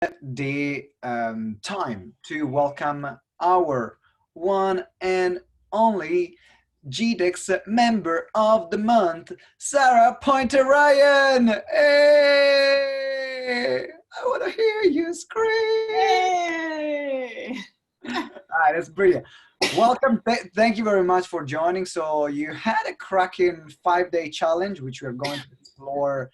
the time to welcome our one and only GTeX Member of the Month, Sarah Poynton-Ryan. Hey! I want to hear you scream. Yay! All right, that's brilliant. Welcome. Thank you very much for joining. So you had a cracking 5-day challenge, which we're going to explore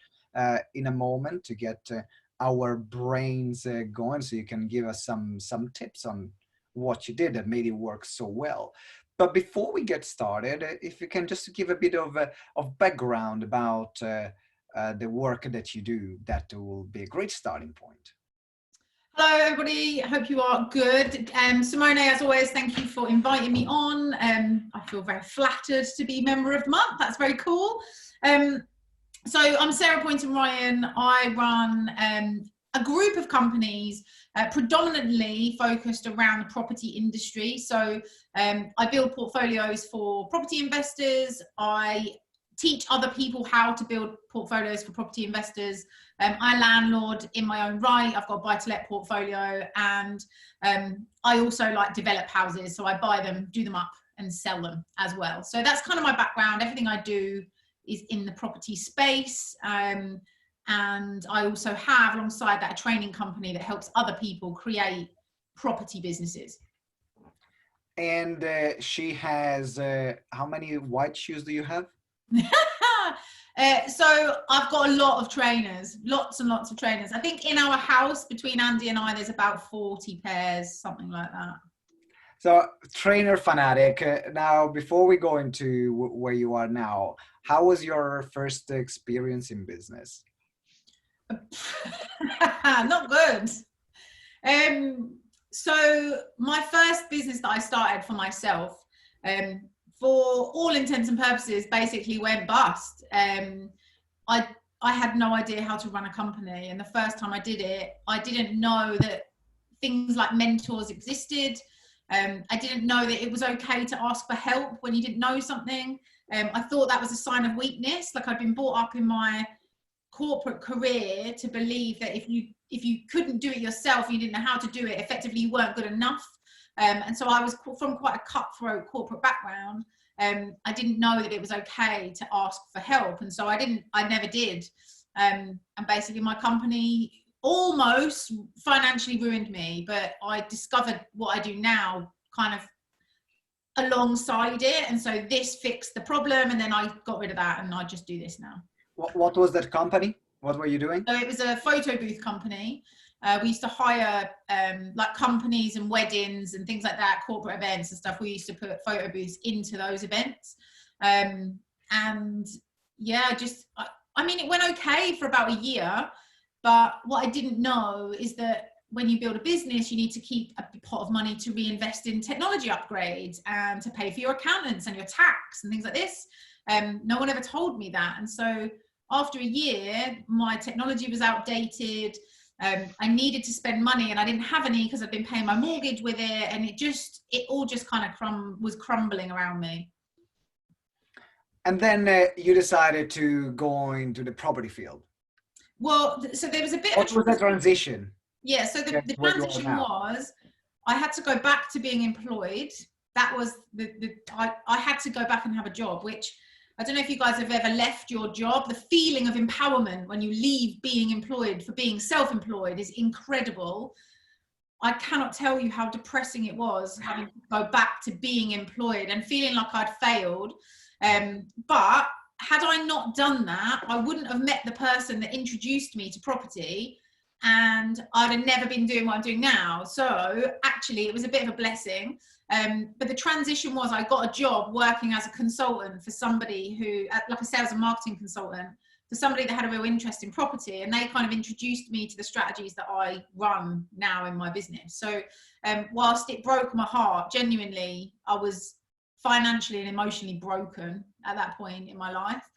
in a moment to get our brains going. So you can give us some tips on what you did that made it work so well. But before we get started, if you can just give a bit of background about the work that you do, that will be a great starting point. Hello everybody, hope you are good. Simone, as always, thank you for inviting me on. I feel very flattered to be Member of the Month, that's very cool. So I'm Sarah Poynton-Ryan. I run a group of companies predominantly focused around the property industry. So I build portfolios for property investors. I teach other people how to build portfolios for property investors. I landlord in my own right. I've got a buy-to-let portfolio, and I also like develop houses. So I buy them, do them up and sell them as well. So that's kind of my background. Everything I do is in the property space. And I also have, alongside that, a training company that helps other people create property businesses. And she has, how many white shoes do you have? So I've got a lot of trainers, lots and lots of trainers. I think in our house, between Andy and I, there's about 40 pairs, something like that. So trainer fanatic. Now, before we go into where you are now, how was your first experience in business? Not good. So my first business that I started for myself, for all intents and purposes, basically went bust. I had no idea how to run a company, and the first time I did it, I didn't know that things like mentors existed. I didn't know that it was okay to ask for help when you didn't know something. I thought that was a sign of weakness. Like, I'd been brought up in my corporate career to believe that if you couldn't do it yourself, you didn't know how to do it, effectively you weren't good enough. And so I was from quite a cutthroat corporate background. I didn't know that it was okay to ask for help, and so I never did. And basically my company almost financially ruined me, but I discovered what I do now kind of alongside it, and so this fixed the problem, and then I got rid of that, and I just do this now. What was that company? What were you doing? So it was a photo booth company. We used to hire like companies and weddings and things like that, corporate events and stuff. We used to put photo booths into those events. And yeah, I mean, it went okay for about a year, but what I didn't know is that when you build a business, you need to keep a pot of money to reinvest in technology upgrades and to pay for your accountants and your tax and things like this. No one ever told me that. And so after a year, my technology was outdated. I needed to spend money, and I didn't have any because I'd been paying my mortgage with it, and it all just kind of was crumbling around me. And then you decided to go into the property field. Well, so there was a bit What was the transition? Yeah, so the transition was, I had to go back to being employed. That was I had to go back and have a job, which I don't know if you guys have ever left your job. The feeling of empowerment when you leave being employed for being self-employed is incredible. I cannot tell you how depressing it was having to go back to being employed and feeling like I'd failed. But had I not done that, I wouldn't have met the person that introduced me to property, and I'd have never been doing what I'm doing now. So actually it was a bit of a blessing. But the transition was, I got a job working as a consultant for somebody who, like a sales and marketing consultant, for somebody that had a real interest in property, and they kind of introduced me to the strategies that I run now in my business. So whilst it broke my heart, genuinely, I was financially and emotionally broken at that point in my life.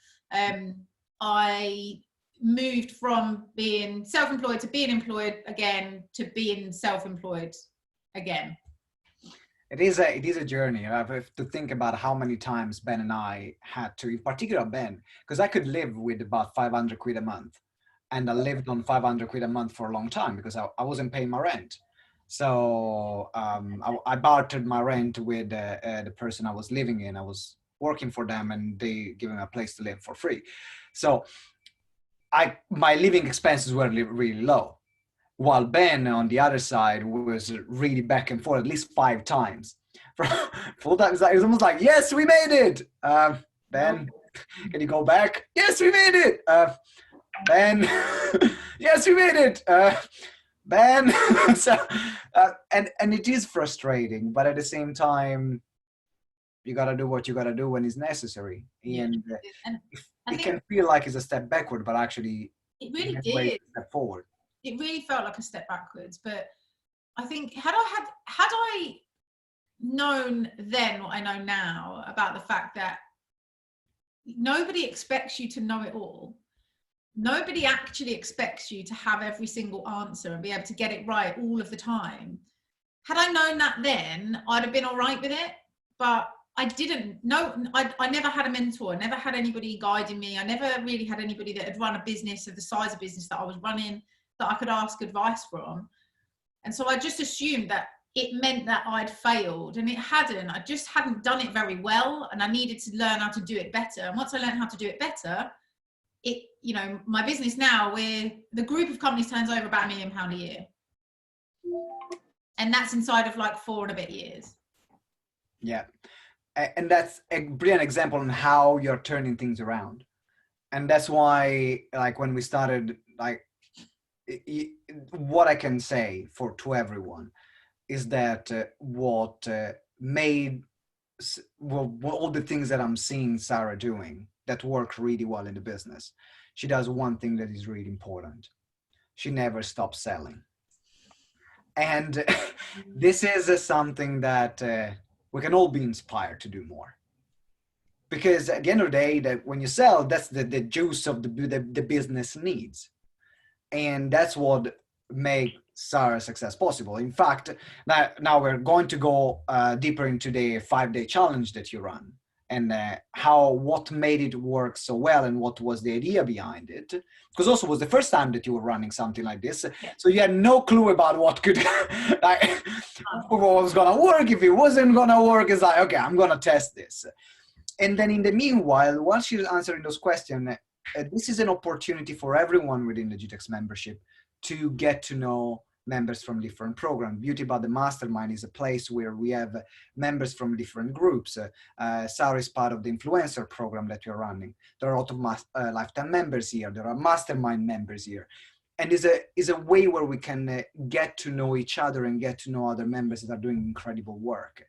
I moved from being self-employed to being employed again to being self-employed again. It is a journey. I have to think about how many times Ben and I had to, in particular Ben, because I could live with about 500 quid a month. and I lived on 500 quid a month for a long time because I wasn't paying my rent. So I bartered my rent with the person I was living in. I was working for them, and they gave me a place to live for free. So my living expenses were really low, while Ben on the other side was really back and forth at least 5 times. Full time, it was almost like, yes, we made it. Ben, can you go back? Yes, we made it. Ben, yes, we made it. Ben, so and it is frustrating, but at the same time, you gotta do what you gotta do when it's necessary, and it can feel like it's a step backward, but actually, it really did. A step forward. It really felt like a step backwards, but I think had I known then what I know now about the fact that nobody expects you to know it all. Nobody actually expects you to have every single answer and be able to get it right all of the time. Had I known that then, I'd have been all right with it, but I didn't know. I never had a mentor. I never had anybody guiding me. I never really had anybody that had run a business of the size of business that I was running that I could ask advice from. And so I just assumed that it meant that I'd failed, and it hadn't. I just hadn't done it very well, and I needed to learn how to do it better. And once I learned how to do it better, my business now, where the group of companies turns over about £1 million a year. And that's inside of like 4 and a bit years. Yeah. And that's a brilliant example on how you're turning things around. And that's why, like, when we started, like, what I can say to everyone is that what made all the things that I'm seeing Sarah doing that work really well in the business, she does one thing that is really important. She never stops selling. And this is something that we can all be inspired to do more. Because at the end of the day, that when you sell, that's the juice of the business needs. And that's what makes Sarah's success possible. In fact, now we're going to go deeper into the 5-day challenge that you run, and what made it work so well, and what was the idea behind it. Because also it was the first time that you were running something like this. So you had no clue about what could, like, what was going to work. If it wasn't going to work, it's like, okay, I'm going to test this. And then in the meanwhile, while she's answering those questions, this is an opportunity for everyone within the GTeX membership to get to know members from different programs. Beauty About the Mastermind is a place where we have members from different groups. Sarah is part of the influencer program that we're running. There are a lot of lifetime members here. There are mastermind members here. And is a way where we can get to know each other and get to know other members that are doing incredible work.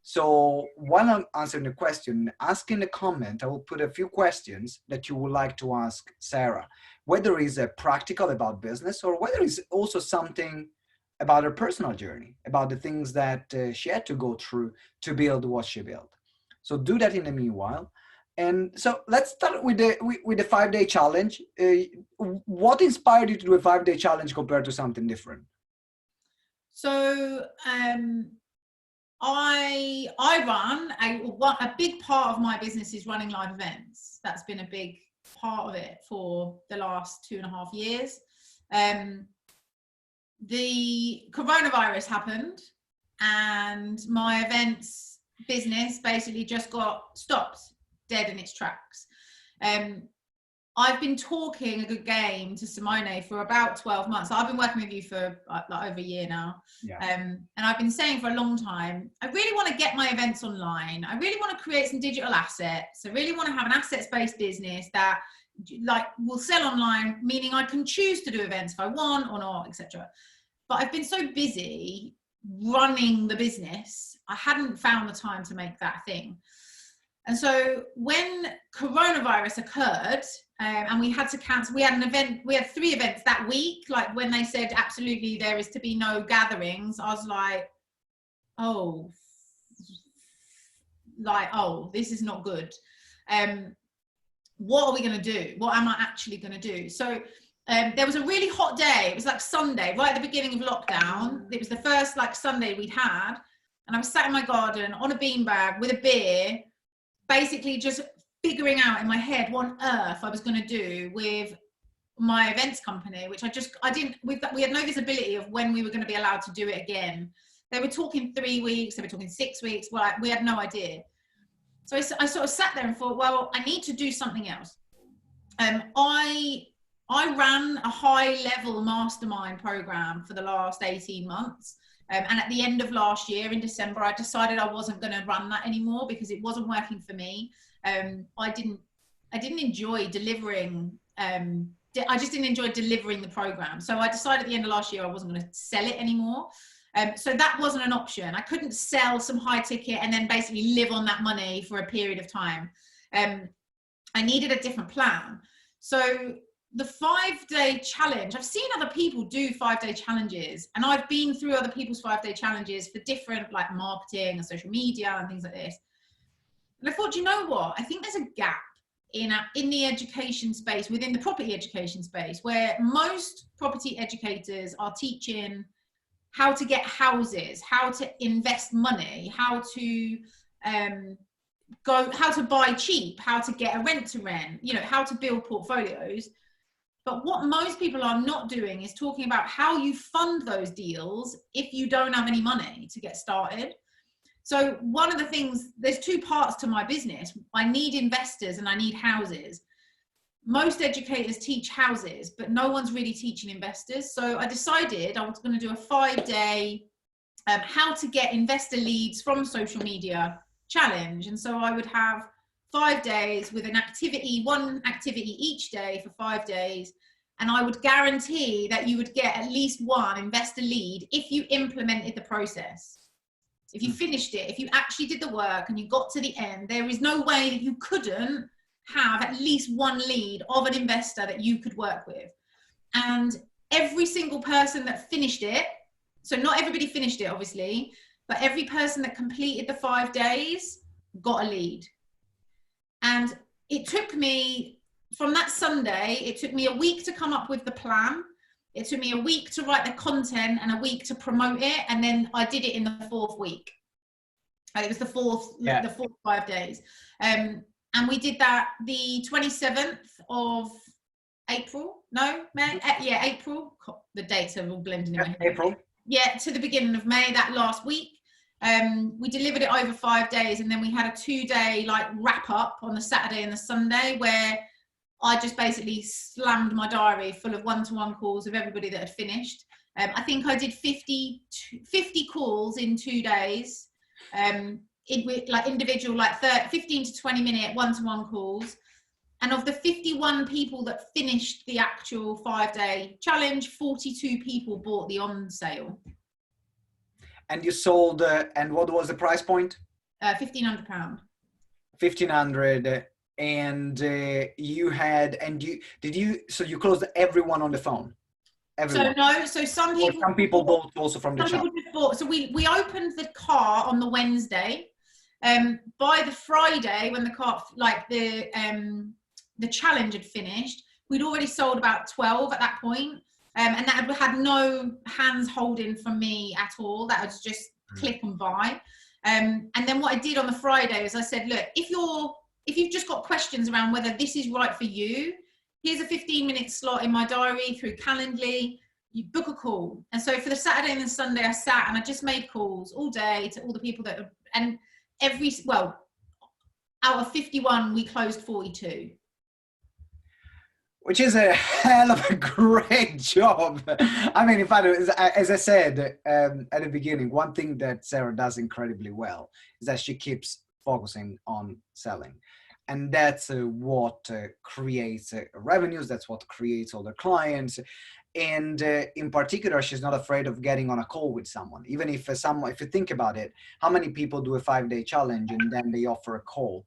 So while I'm answering the question, ask in the comment, I will put a few questions that you would like to ask Sarah, whether it's practical about business or whether it's also something about her personal journey, about the things that she had to go through to build what she built. So do that in the meanwhile. And so let's start with the 5-day challenge. What inspired you to do a 5-day challenge compared to something different? So, I run a big part of my business is running live events. That's been a big part of it for the last 2.5 years. The coronavirus happened, and my events business basically just got stopped dead in its tracks. I've been talking a good game to Simone for about 12 months. I've been working with you for like over a year now. Yeah. And I've been saying for a long time, I really want to get my events online. I really want to create some digital assets. I really want to have an assets-based business that like will sell online, meaning I can choose to do events if I want or not, etc. But I've been so busy running the business, I hadn't found the time to make that a thing. And so when coronavirus occurred, and we had to cancel, we had an event, we had 3 events that week. Like when they said, absolutely, there is to be no gatherings, I was like, oh, this is not good. What are we going to do? What am I actually going to do? So there was a really hot day. It was like Sunday, right at the beginning of lockdown. It was the first like Sunday we'd had. And I was sat in my garden on a beanbag with a beer, basically just figuring out in my head what on earth I was going to do with my events company, which we had no visibility of when we were going to be allowed to do it again. They were talking 3 weeks, they were talking 6 weeks. Well, we had no idea. So I sort of sat there and thought, well, I need to do something else. I ran a high-level mastermind program for the last 18 months. And at the end of last year, in December, I decided I wasn't going to run that anymore because it wasn't working for me. I didn't enjoy delivering. I just didn't enjoy delivering the program. So I decided at the end of last year, I wasn't going to sell it anymore. So that wasn't an option. I couldn't sell some high ticket and then basically live on that money for a period of time. I needed a different plan. So the 5-day challenge, I've seen other people do 5-day challenges, and I've been through other people's 5-day challenges for different like marketing and social media and things like this. And I thought, you know what? I think there's a gap in the education space, within the property education space, where most property educators are teaching how to get houses, how to invest money, how to buy cheap, how to get a rent to rent, you know, how to build portfolios. But what most people are not doing is talking about how you fund those deals if you don't have any money to get started. So one of the things, there's 2 parts to my business. I need investors and I need houses. Most educators teach houses, but no one's really teaching investors. So I decided I was going to do a 5-day how to get investor leads from social media challenge. And so I would have 5 days with one activity each day for 5 days. And I would guarantee that you would get at least one investor lead if you implemented the process. If you finished it, if you actually did the work and you got to the end, there is no way that you couldn't have at least one lead of an investor that you could work with. And every single person that finished it, so not everybody finished it obviously, but every person that completed the 5 days got a lead. And it took me, from that Sunday, it took me a week to come up with the plan. It took me a week to write the content and a week to promote it. And then I did it in the 4th week. And it was the fourth 5 days. And we did that the 27th of April. No, May? Yeah, April. The dates are all blending in my head. April. Yeah, to the beginning of May, that last week. We delivered it over 5 days, and then we had a 2-day like wrap up on the Saturday and the Sunday where I just basically slammed my diary full of one-to-one calls of everybody that had finished. I think I did 50 calls in 2 days, like individual, like 15 to 20 minute one-to-one calls. And of the 51 people that finished the actual 5-day challenge, 42 people bought the on sale. And you sold, and what was the price point? £1,500. 1,500, and you had, and so you closed everyone on the phone? Everyone. So no, so some people bought also from the challenge. So we opened the car on the Wednesday. By the Friday, when the car, like the challenge had finished, we'd already sold about 12 at that point. And that had no hands holding from me at all. That was just click and buy. And then what I did on the Friday is I said, look, if you've just got questions around whether this is right for you, here's a 15-minute slot in my diary through Calendly. You book a call. And so for the Saturday and the Sunday, I sat and I just made calls all day to all the people that, and out of 51, we closed 42. Which is a hell of a great job. I mean, in fact, as I said at the beginning, one thing that Sarah does incredibly well is that she keeps focusing on selling. And that's what creates revenues. That's what creates all the clients. And in particular, she's not afraid of getting on a call with someone. Even if if you think about it, how many people do a 5-day challenge and then they offer a call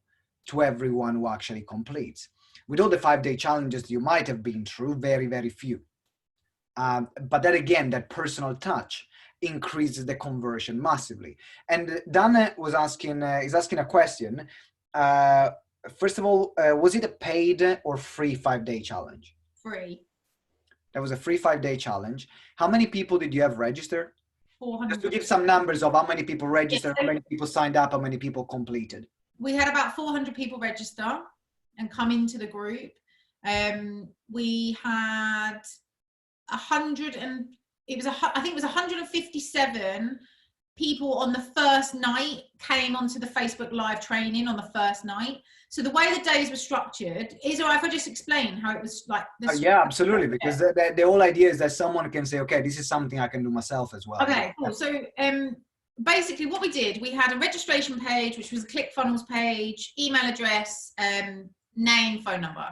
to everyone who actually completes? With all the 5-day challenges you might have been through, very, very few. But then again, that personal touch increases the conversion massively. And Dan is asking a question. First of all, was it a paid or free 5-day challenge? Free. That was a free 5-day challenge. How many people did you have register? 400. Just to give some numbers of how many people registered, how many people signed up, how many people completed. We had about 400 people register and come into the group. We had 100 and I think it was 157 people on the first night came onto the Facebook Live training on the first night. So the way the days were structured is, or if I just explain how it was like. Yeah, absolutely. Because the whole idea is that someone can say, okay, this is something I can do myself as well. Okay, cool. So basically what we did, we had a registration page, which was a ClickFunnels page, email address, name, phone number.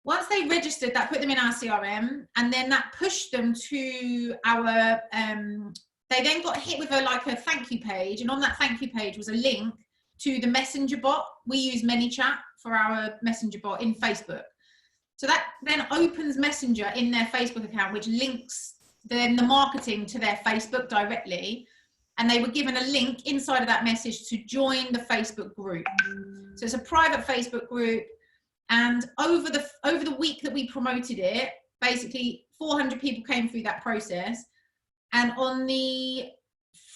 Once they registered, that put them in our CRM, and then that pushed them to our, they then got hit with a thank you page, and on that thank you page was a link to the messenger bot. We use ManyChat for our messenger bot in Facebook. So that then opens Messenger in their Facebook account, which links then the marketing to their Facebook directly. And they were given a link inside of that message to join the Facebook group. So it's a private Facebook group. And over the week that we promoted it, basically 400 people came through that process. And on the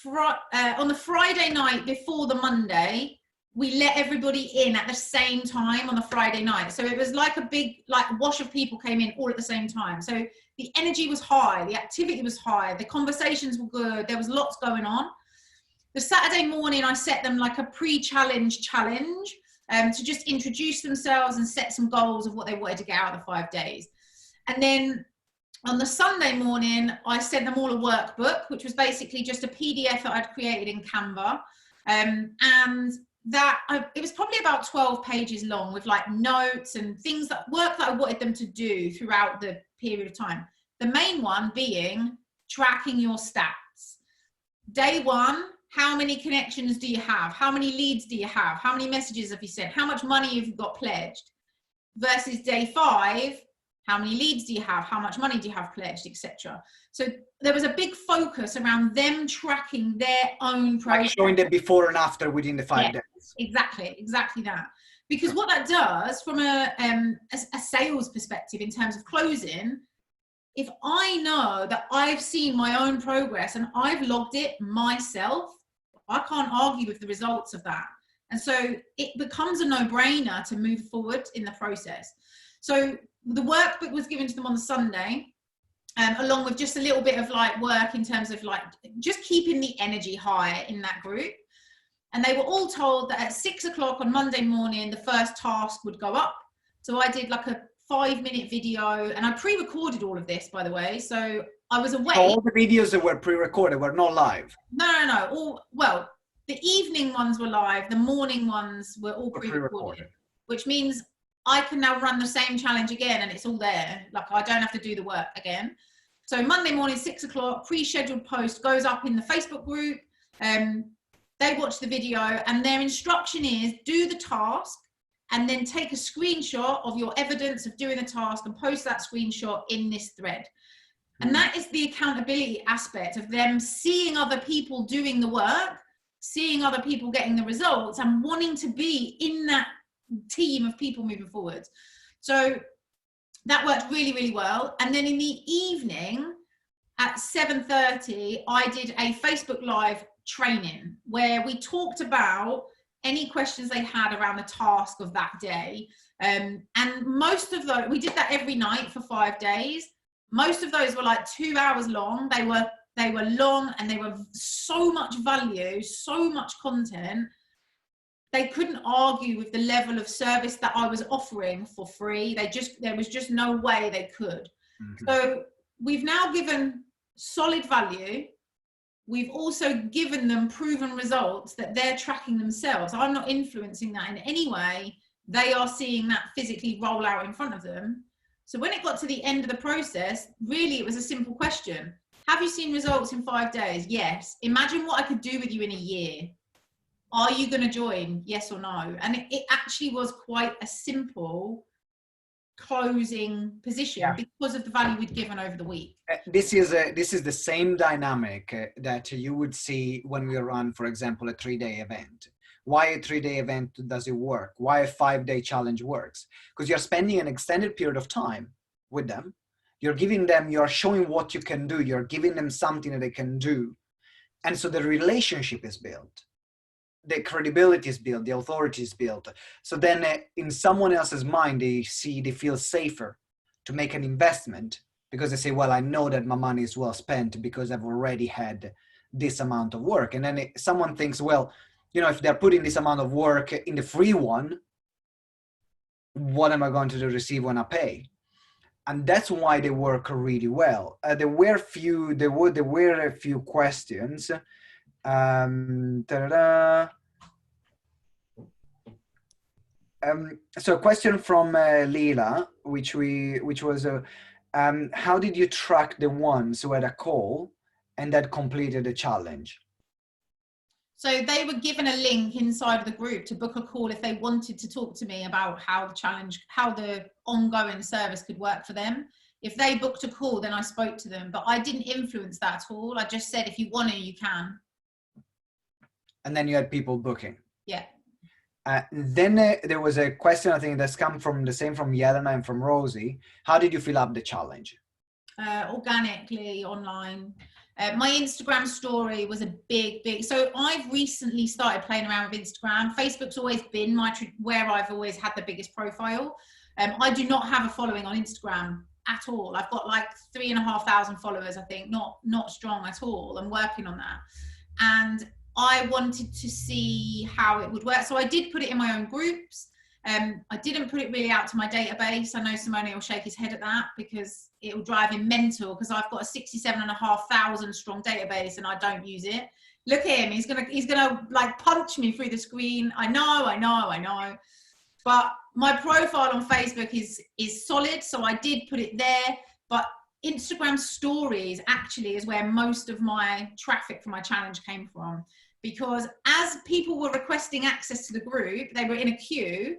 Friday night before the Monday, we let everybody in at the same time on the Friday night. So it was like a big wash of people came in all at the same time. So the energy was high, the activity was high, the conversations were good, there was lots going on. The Saturday morning, I set them like a pre-challenge challenge. To just introduce themselves and set some goals of what they wanted to get out of the 5 days. And then on the Sunday morning, I sent them all a workbook, which was basically just a PDF that I'd created in Canva. And it was probably about 12 pages long with like notes and work that I wanted them to do throughout the period of time. The main one being tracking your stats. Day one, how many connections do you have? How many leads do you have? How many messages have you sent? How much money have you got pledged? Versus day 5, how many leads do you have? How much money do you have pledged, etc. So there was a big focus around them tracking their own progress. Like showing the before and after within the 5 days. Exactly that. Because what that does from a sales perspective in terms of closing, if I know that I've seen my own progress and I've logged it myself, I can't argue with the results of that. And so it becomes a no-brainer to move forward in the process. So the workbook was given to them on the Sunday, along with just a little bit of work in terms of just keeping the energy high in that group. And they were all told that at 6 o'clock on Monday morning, the first task would go up. So I did a 5-minute video, and I pre-recorded all of this, by the way. So I was awake. All the videos that were pre-recorded were not live. No. The evening ones were live. The morning ones were all pre-recorded, which means I can now run the same challenge again, and it's all there. I don't have to do the work again. So Monday morning, 6 o'clock, pre-scheduled post goes up in the Facebook group. They watch the video, and their instruction is do the task, and then take a screenshot of your evidence of doing the task and post that screenshot in this thread. And that is the accountability aspect of them seeing other people doing the work, seeing other people getting the results, and wanting to be in that team of people moving forward. So that worked really, really well. And then in the evening at 7:30, I did a Facebook Live training where we talked about any questions they had around the task of that day. And most of those, we did that every night for 5 days. Most of those were 2 hours long. They were long, and they were so much value, so much content. They couldn't argue with the level of service that I was offering for free. There was just no way they could. Mm-hmm. So we've now given solid value. We've also given them proven results that they're tracking themselves. I'm not influencing that in any way. They are seeing that physically roll out in front of them. So when it got to the end of the process, really it was a simple question. Have you seen results in 5 days? Yes. Imagine what I could do with you in a year. Are you going to join? Yes or no? And it actually was quite a simple closing position because of the value we'd given over the week. This is the same dynamic that you would see when we run, for example, a 3-day event. Why a 3-day event does it work? Why a 5-day challenge works? Because you're spending an extended period of time with them. You're showing what you can do. You're giving them something that they can do. And so the relationship is built. the credibility is built, the authority is built. So then in someone else's mind, they feel safer to make an investment because they say, well, I know that my money is well spent because I've already had this amount of work. And then someone thinks, well, you know, if they're putting this amount of work in the free one, what am I going to do receive when I pay? And that's why they work really well. There were a few questions. So a question from Leela, which was, how did you track the ones who had a call and that completed the challenge? So they were given a link inside of the group to book a call if they wanted to talk to me about how the ongoing service could work for them. If they booked a call, then I spoke to them, but I didn't influence that at all. I just said, if you want to, you can. And then you had people booking. Yeah. Then there was a question, I think that's come from Yelena and from Rosie. How did you fill up the challenge? Organically, online. My Instagram story was a big, so I've recently started playing around with Instagram. Facebook's always been where I've always had the biggest profile. I do not have a following on Instagram at all. I've got like 3,500 followers, I think, not strong at all. I'm working on that. And I wanted to see how it would work. So I did put it in my own groups. I didn't put it really out to my database. I know Simone will shake his head at that because it will drive him mental because I've got a 67,500 strong database and I don't use it. Look at him. He's gonna like punch me through the screen. I know. But my profile on Facebook is solid. So I did put it there, but Instagram stories actually is where most of my traffic for my challenge came from, because as people were requesting access to the group, they were in a queue.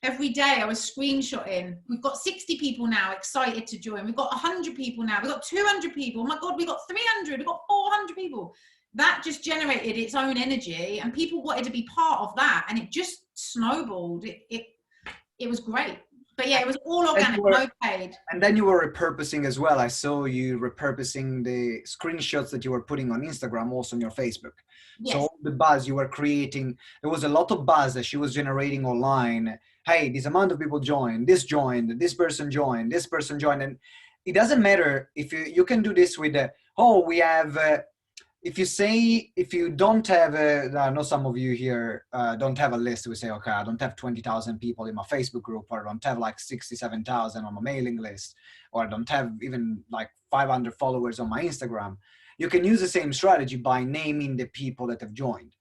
Every day I was screenshotting. We've got 60 people now excited to join. We've got 100 people now. We've got 200 people. Oh my God, we've got 300. We've got 400 people. That just generated its own energy and people wanted to be part of that. And it just snowballed. It was great. But yeah, it was all organic, no paid. And then you were repurposing as well. I saw you repurposing the screenshots that you were putting on Instagram, also on your Facebook. Yes. So all the buzz you were creating, there was a lot of buzz that she was generating online. Hey, this amount of people joined, this person joined, this person joined. And it doesn't matter if you can do this with, we have, if you don't have, I know some of you here don't have a list. We say, okay, I don't have 20,000 people in my Facebook group, or I don't have like 67,000 on my mailing list, or I don't have even like 500 followers on my Instagram. You can use the same strategy by naming the people that have joined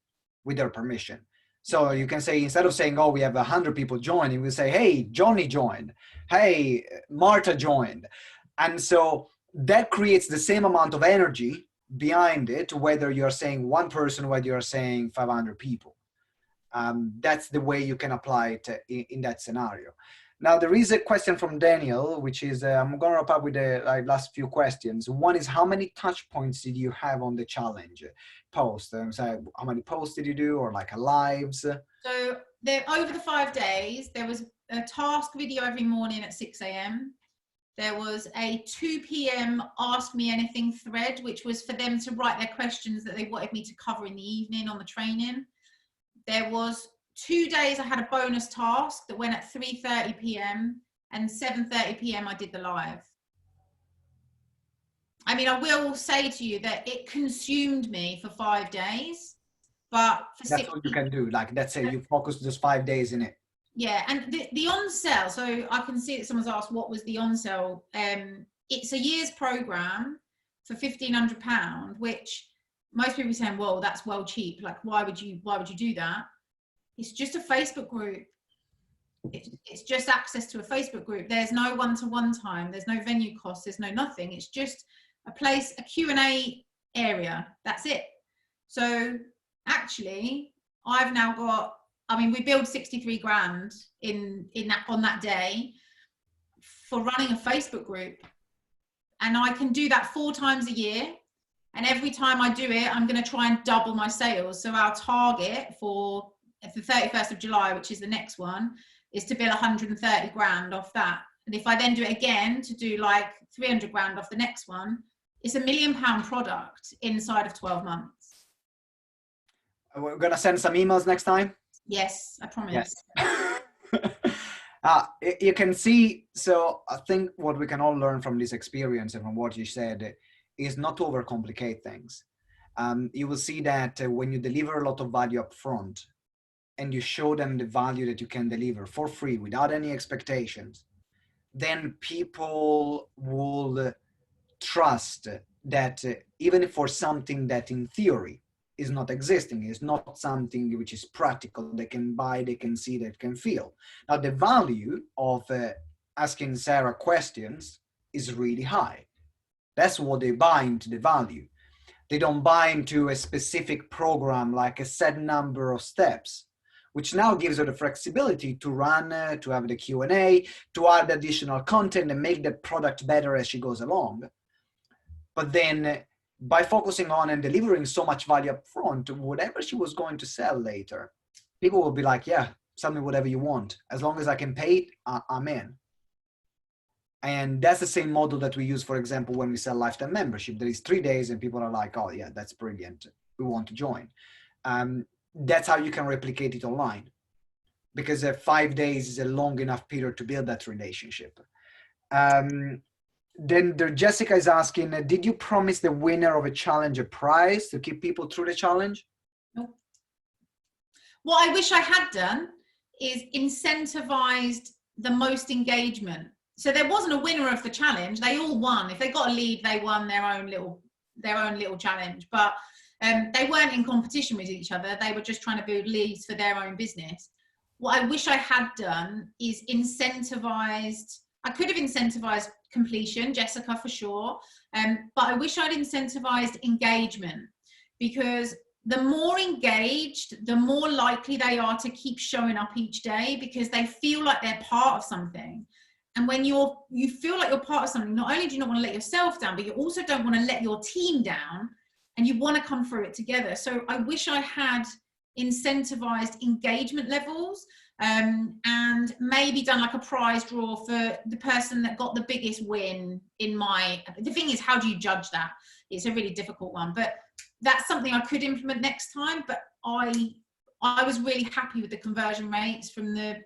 with their permission. So you can say, instead of saying, oh, we have 100 people joining, we say, hey, Johnny joined. Hey, Marta joined. And so that creates the same amount of energy behind it, whether you're saying one person, whether you're saying 500 people. That's the way you can apply it in that scenario. Now, there is a question from Daniel, which is, I'm going to wrap up with the last few questions. One is, how many touch points did you have on the challenge post? So how many posts did you do, or like lives? So over the 5 days, there was a task video every morning at 6 a.m. There was a 2 p.m. Ask Me Anything thread, which was for them to write their questions that they wanted me to cover in the evening on the training. There was 2 days I had a bonus task that went at 3:30 p.m. and 7:30 p.m. I did the live. I mean, I will say to you that it consumed me for 5 days, but for that's what you can do. Like, let's say you focus just 5 days in it. Yeah, and the on-sale, so I can see that someone's asked what was the on-sale. It's a year's program for £1,500, which most people are saying, well, that's well cheap. Like, why would you do that? It's just a Facebook group. It's just access to a Facebook group. There's no one-to-one time. There's no venue costs. There's no nothing. It's just a place, a Q&A area. That's it. So actually, I've now got, I mean, we billed 63 grand on that day for running a Facebook group. And I can do that 4 times a year. And every time I do it, I'm going to try and double my sales. So our target for the 31st of July, which is the next one, is to bill 130 grand off that. And if I then do it again to do like 300 grand off the next one, it's £1 million product inside of 12 months. We're going to send some emails next time. Yes, I promise. Yes. You can see, so I think what we can all learn from this experience and from what you said is not to overcomplicate things. You will see that when you deliver a lot of value up front and you show them the value that you can deliver for free without any expectations, then people will trust that even for something that in theory is not existing, is not something which is practical, they can buy, they can see, they can feel. Now, the value of asking Sarah questions is really high. That's what they buy into the value. They don't buy into a specific program like a set number of steps, which now gives her the flexibility to run, to have the Q&A, to add additional content and make the product better as she goes along. But then by focusing on and delivering so much value up front, whatever she was going to sell later, people will be like, yeah, sell me whatever you want. As long as I can pay it, I'm in. And that's the same model that we use, for example, when we sell lifetime membership. There is 3 days and people are like, oh yeah, that's brilliant. We want to join. That's how you can replicate it online, because 5 days is a long enough period to build that relationship. Then Jessica is asking, did you promise the winner of a challenge a prize to keep people through the challenge? No. What I wish I had done is incentivized the most engagement. So there wasn't a winner of the challenge. They all won. If they got a lead, they won their own little challenge. But they weren't in competition with each other. They were just trying to build leads for their own business. What I wish I had done is incentivized. I could have incentivized completion, Jessica, for sure. But I wish I'd incentivized engagement, because the more engaged, the more likely they are to keep showing up each day, because they feel like they're part of something. And when you feel like you're part of something, not only do you not want to let yourself down, but you also don't want to let your team down, and you want to come through it together. So I wish I had incentivized engagement levels, and maybe done like a prize draw for the person that got the biggest win the thing is, how do you judge that? It's a really difficult one, but that's something I could implement next time. But I was really happy with the conversion rates from the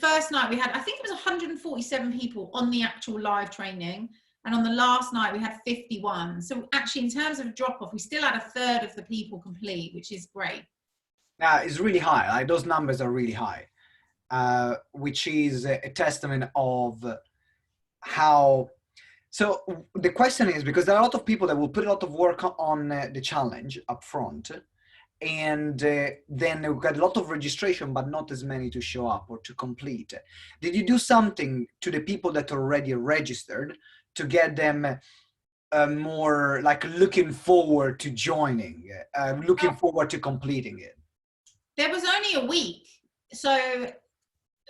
first night we had, I think it was 147 people on the actual live training. And on the last night we had 51. So actually, in terms of drop off, we still had a third of the people complete, which is great. Yeah, it's really high. Like, those numbers are really high, which is a testament of how. So the question is, because there are a lot of people that will put a lot of work on the challenge up front, and then we've got a lot of registration, but not as many to show up or to complete. Did you do something to the people that are already registered to get them more like looking forward to joining, looking forward to completing it? There was only a week. So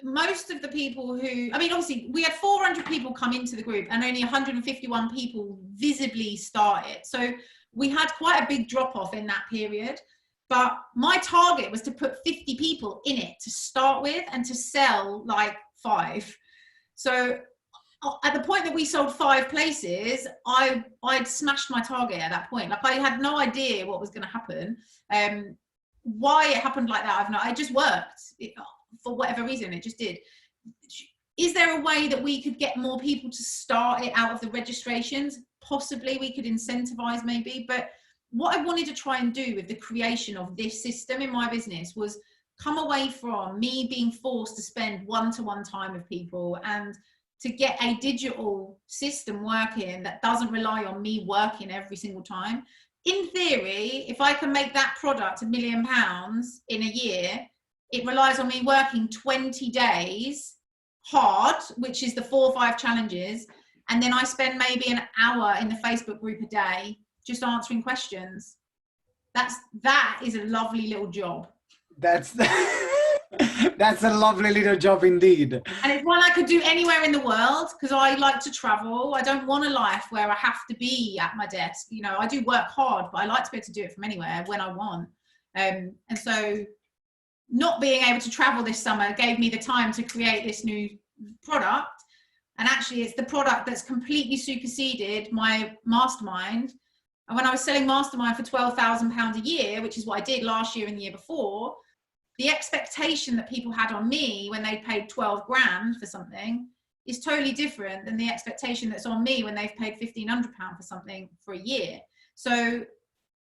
most of the people who, I mean, obviously we had 400 people come into the group and only 151 people visibly started. So we had quite a big drop off in that period. But my target was to put 50 people in it to start with and to sell like 5. So at the point that we sold 5 places, I'd smashed my target at that point. Like, I had no idea what was going to happen. Why it happened like that, it just worked. For whatever reason, it just did. Is there a way that we could get more people to start it out of the registrations? Possibly we could incentivize maybe, but what I wanted to try and do with the creation of this system in my business was come away from me being forced to spend one-to-one time with people, and to get a digital system working that doesn't rely on me working every single time. In theory, if I can make that product £1 million in a year, it relies on me working 20 days hard, which is the 4 or 5 challenges. And then I spend maybe an hour in the Facebook group a day just answering questions. That is a lovely little job. That's a lovely little job indeed. And it's one I could do anywhere in the world, because I like to travel. I don't want a life where I have to be at my desk. You know, I do work hard, but I like to be able to do it from anywhere when I want. And so not being able to travel this summer gave me the time to create this new product. And actually it's the product that's completely superseded my mastermind. And when I was selling Mastermind for £12,000 a year, which is what I did last year and the year before, the expectation that people had on me when they paid 12 grand for something is totally different than the expectation that's on me when they've paid £1,500 for something for a year. So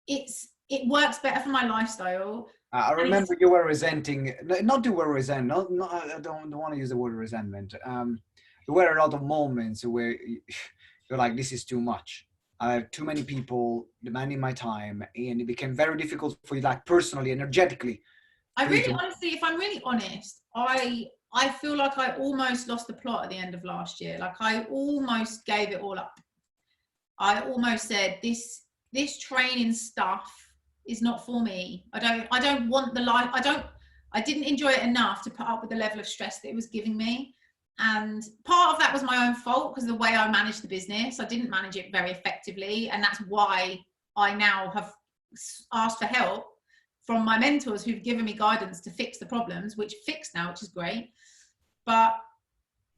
it works better for my lifestyle. I remember you were resenting, not you were resent, not I don't want to use the word resentment. There were a lot of moments where you're like, this is too much. I have too many people demanding my time, and it became very difficult for you, like personally, energetically. Honestly, if I'm really honest, I feel like I almost lost the plot at the end of last year. Like I almost gave it all up. I almost said this training stuff is not for me. I don't want the life. I didn't enjoy it enough to put up with the level of stress that it was giving me. And part of that was my own fault because the way I managed the business, I didn't manage it very effectively. And that's why I now have asked for help from my mentors who've given me guidance to fix the problems, which fixed now, which is great. But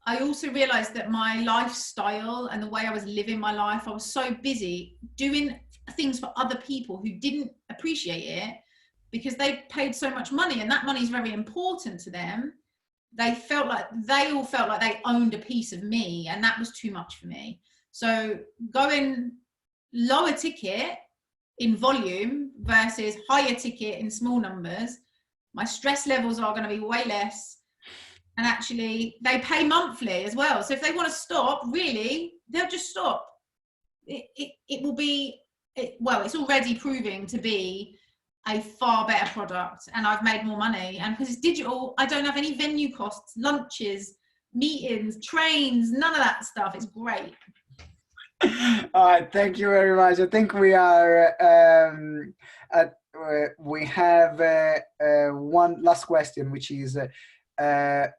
I also realized that my lifestyle and the way I was living my life, I was so busy doing things for other people who didn't appreciate it because they paid so much money, and that money is very important to them. They all felt like they owned a piece of me, and that was too much for me. So going lower ticket in volume versus higher ticket in small numbers, my stress levels are going to be way less. And actually they pay monthly as well. So if they want to stop, really, they'll just stop. It will be, it's already proving to be a far better product, and I've made more money. And because it's digital, I don't have any venue costs, lunches, meetings, trains, none of that stuff. It's great. All right, thank you very much. I think we are we have one last question, which is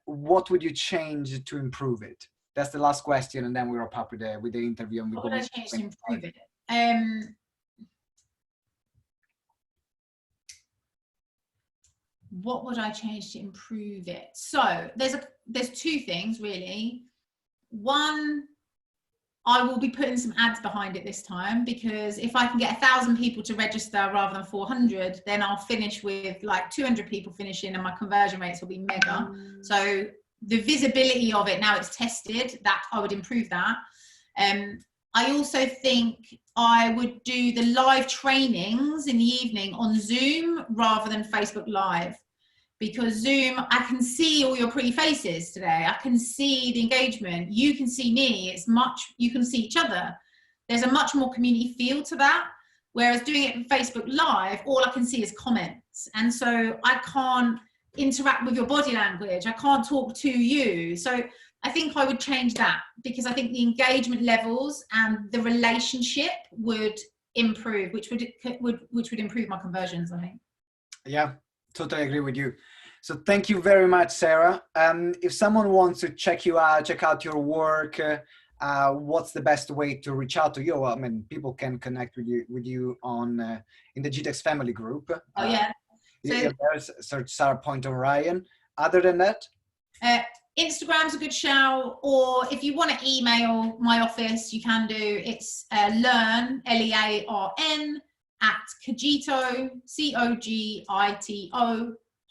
what would you change to improve it? That's the last question, and then we wrap up with the interview. And what would I change to improve it? What would I change to improve it? So there's two things really. One, I will be putting some ads behind it this time, because if I can get 1,000 people to register rather than 400, then I'll finish with like 200 people finishing, and my conversion rates will be mega. So the visibility of it, now it's tested, that I would improve that. I also think I would do the live trainings in the evening on Zoom rather than Facebook Live, because Zoom, I can see all your pretty faces today. I can see the engagement. You can see me. You can see each other. There's a much more community feel to that. Whereas doing it in Facebook Live, all I can see is comments. And so I can't interact with your body language. I can't talk to you. So I think I would change that, because I think the engagement levels and the relationship would improve, which would improve my conversions, I think. Yeah, totally agree with you. So thank you very much, Sarah. If someone wants to check you out, check out your work, what's the best way to reach out to you? I mean, people can connect with you on in the GTeX family group. Oh yeah. So search Sarah Poynton-Ryan. Other than that, Instagram's a good shout, or if you want to email my office, you can do. It's learn, LEARN, at Cogito, COGITO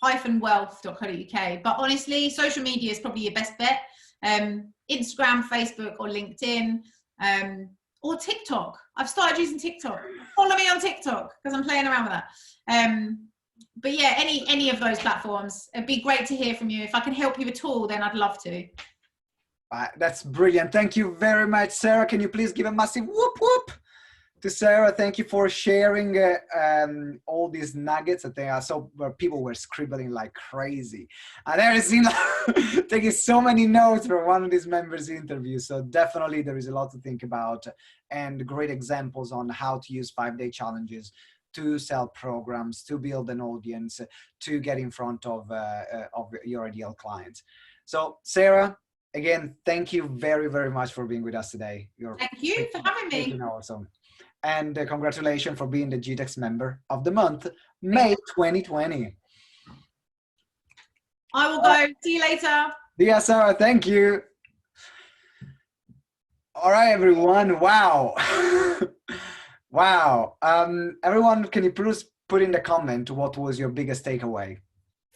-wealth.co.uk. But honestly, social media is probably your best bet. Instagram, Facebook, or LinkedIn, or TikTok. I've started using TikTok. Follow me on TikTok because I'm playing around with that. But yeah, any of those platforms. It'd be great to hear from you. If I can help you at all, then I'd love to. That's brilliant. Thank you very much, Sarah. Can you please give a massive whoop whoop to Sarah? Thank you for sharing all these nuggets that they are where people were scribbling like crazy. And I've never seen taking so many notes from one of these members' interviews. So definitely there is a lot to think about, and great examples on how to use 5-day challenges to sell programs, to build an audience, to get in front of your ideal clients. So Sarah, again, thank you very, very much for being with us today. Thank you for having me. Awesome. And congratulations for being the GTeX member of the month, May 2020. I will go. See you later. Yeah, Sarah, thank you. All right, everyone. Wow. Wow. Everyone, can you please put in the comment what was your biggest takeaway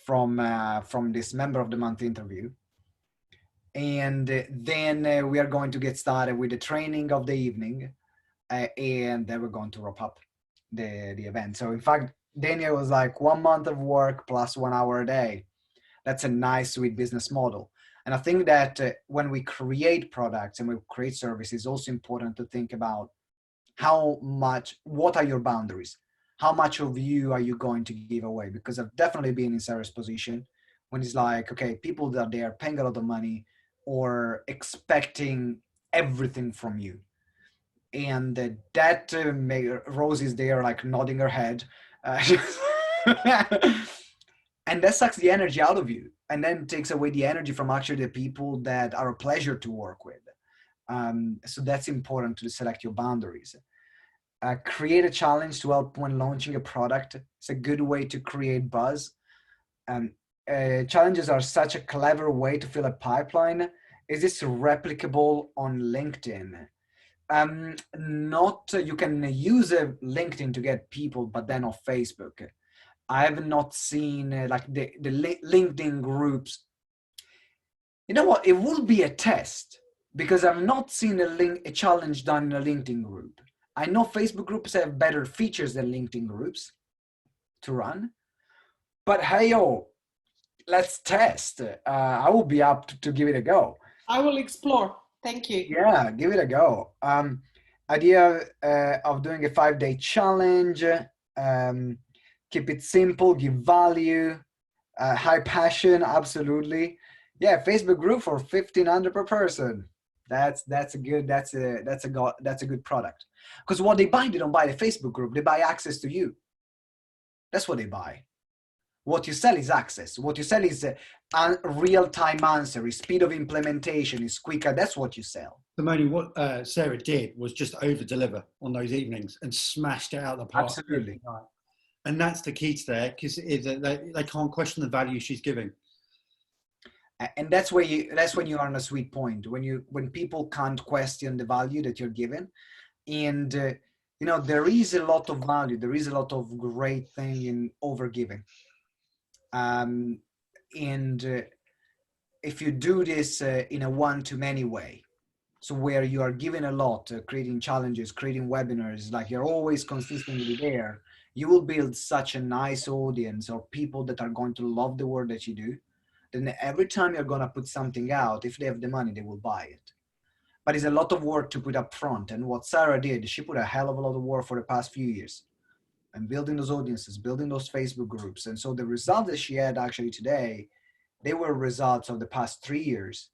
from this member of the month interview? And then we are going to get started with the training of the evening, and then we're going to wrap up the event. So in fact, Daniel was like 1 month of work plus 1 hour a day. That's a nice, sweet business model. And I think that when we create products and we create services, it's also important to think about what are your boundaries? How much of you are you going to give away? Because I've definitely been in Sarah's position when it's like, okay, people that they are paying a lot of money or expecting everything from you. And Rose is there like nodding her head. And that sucks the energy out of you and then takes away the energy from actually the people that are a pleasure to work with. So that's important to select your boundaries. Create a challenge to help when launching a product. It's a good way to create buzz. Challenges are such a clever way to fill a pipeline. Is this replicable on LinkedIn? You can use LinkedIn to get people, but then on Facebook. I have not seen like the LinkedIn groups. You know what? It will be a test because I've not seen a challenge done in a LinkedIn group. I know Facebook groups have better features than LinkedIn groups to run, but hey, let's test. I will be up to give it a go. I will explore. Thank you. Yeah, give it a go. Idea of doing a 5-day challenge. Keep it simple, give value, high passion, absolutely. Yeah, Facebook group for 1,500 per person. That's a good product. Because what they buy, they don't buy the Facebook group. They buy access to you. That's what they buy. What you sell is access. What you sell is a real-time answer, is speed of implementation, is quicker. That's what you sell. Simone, what Sarah did was just over-deliver on those evenings and smashed it out of the park. Absolutely. And that's the key to there, because they can't question the value she's giving. And that's when you are on a sweet point, when people can't question the value that you're giving. And there is a lot of value, there is a lot of great thing in overgiving. And if you do this in a one-to-many way, so where you are giving a lot, creating challenges, creating webinars, like you're always consistently there, you will build such a nice audience of people that are going to love the work that you do. Then every time you're going to put something out, if they have the money, they will buy it. But it's a lot of work to put up front. And what Sarah did, she put a hell of a lot of work for the past few years and building those audiences, building those Facebook groups. And so the results that she had actually today, they were results of the past 3 years.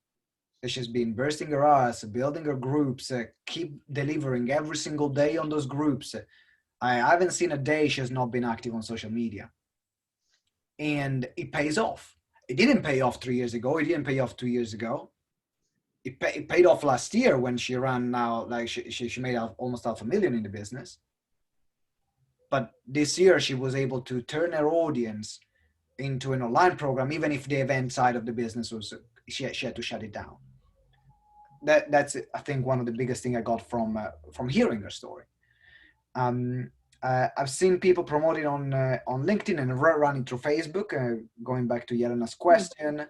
That she's been bursting her ass, building her groups, keep delivering every single day on those groups. I haven't seen a day she has not been active on social media. And it pays off. It didn't pay off 3 years ago. It didn't pay off 2 years ago. It paid off last year when she ran now, like she made almost $500,000 in the business. But this year she was able to turn her audience into an online program, even if the event side of the business was, she had to shut it down. That's I think one of the biggest thing I got from hearing her story. I've seen people promote it on LinkedIn and running through Facebook, going back to Yelena's question.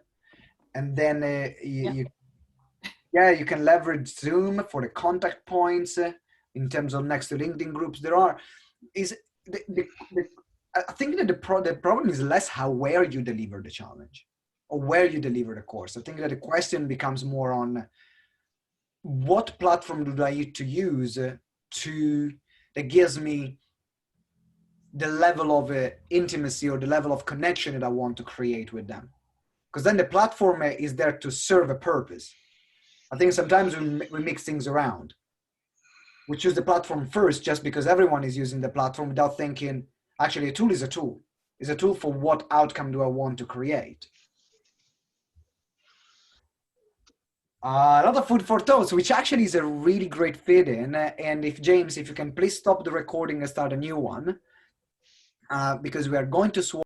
And then you can leverage Zoom for the contact points in terms of next to LinkedIn groups. I think that the problem is less where you deliver the challenge or where you deliver the course. I think that the question becomes more on what platform do I need to use that gives me the level of intimacy or the level of connection that I want to create with them. Because then the platform is there to serve a purpose. I think sometimes we mix things around. We choose the platform first just because everyone is using the platform without thinking, actually a tool is a tool. It's a tool for what outcome do I want to create. A lot of food for thought, which actually is a really great fit in. And if James, if you can please stop the recording and start a new one, because we are going to swap